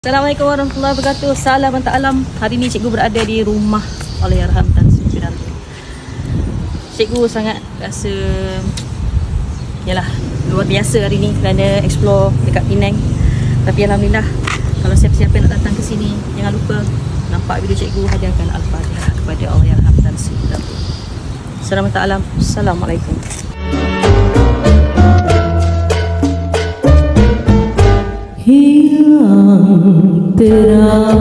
Assalamualaikum warahmatullahi wabarakatuh. Salam dan ta'alam. Hari ni cikgu berada di rumah Allahyarham Tan Sri Piranti. Cikgu sangat rasa yalah luar biasa hari ni kerana explore dekat Penang. Tapi alhamdulillah, kalau siapa-siapa nak datang ke sini, jangan lupa nampak video cikgu, hadiahkan Al-Fatihah kepada Allahyarham Tan Sri Piranti. Salam dan ta'alam. Assalamualaikum. Hilang terang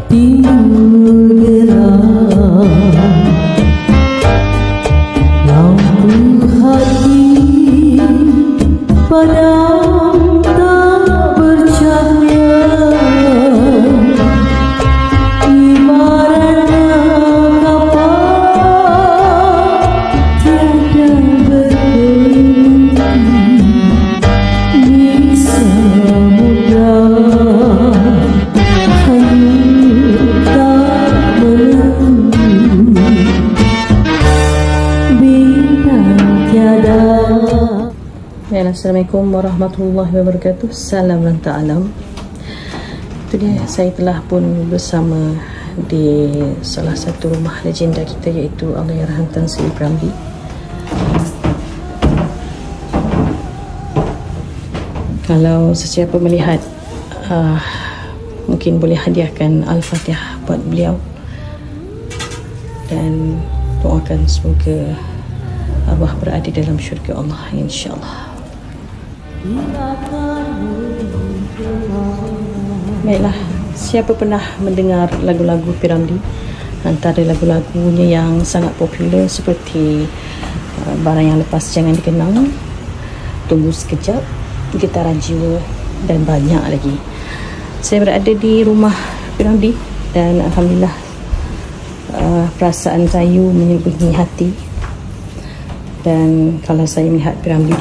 timbul gelap, lampu hati padam tak bercahaya, ibaratnya kapal tiada Assalamualaikum warahmatullahi wabarakatuh. Salam dan ta'alam. Itu dia, saya telah pun bersama di salah satu rumah legenda kita, iaitu Allahyarham Tan Sri Piranti. Kalau sesiapa melihat, mungkin boleh hadiahkan Al-Fatihah buat beliau, dan doakan semoga arwah berada dalam syurga Allah, insyaAllah. Baiklah, siapa pernah mendengar lagu-lagu Piranti? Antara lagu-lagunya yang sangat popular seperti Barang Yang Lepas Jangan Dikenang, Tunggu Sekejap, Getaran Jiwa, dan banyak lagi. Saya berada di rumah Piranti dan alhamdulillah, perasaan saya menyebunyi hati. Dan kalau saya melihat Piranti,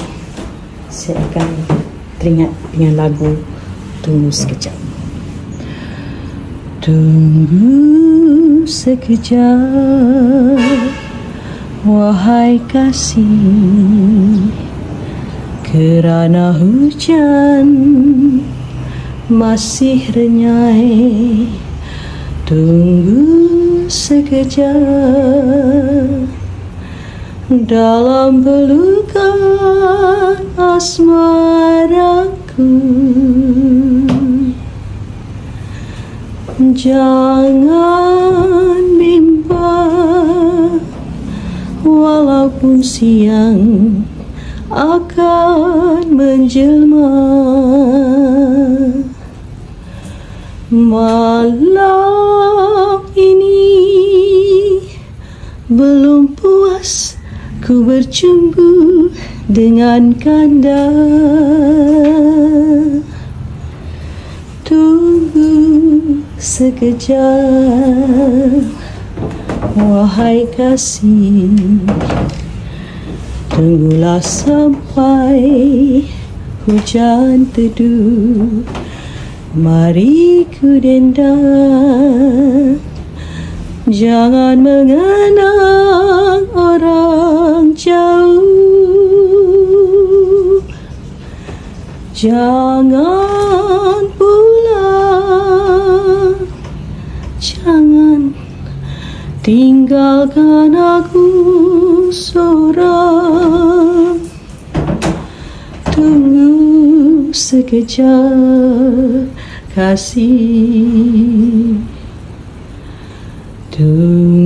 saya akan teringat dengan lagu Tunggu Sekejap. Tunggu sekejap, wahai kasih, kerana hujan masih renyai. Tunggu sekejap, dalam pelukan asmaraku, jangan bimbang, walaupun siang akan menjelma. Malam ini belum puas ku bercumbu dengan kanda. Tunggu sekejap, wahai kasih, tunggulah sampai hujan teduh. Mari ku dendang, jangan mengenang orang jauh. Jangan pulang, jangan tinggalkan aku seorang. Tunggu sekejap kasih, tunggu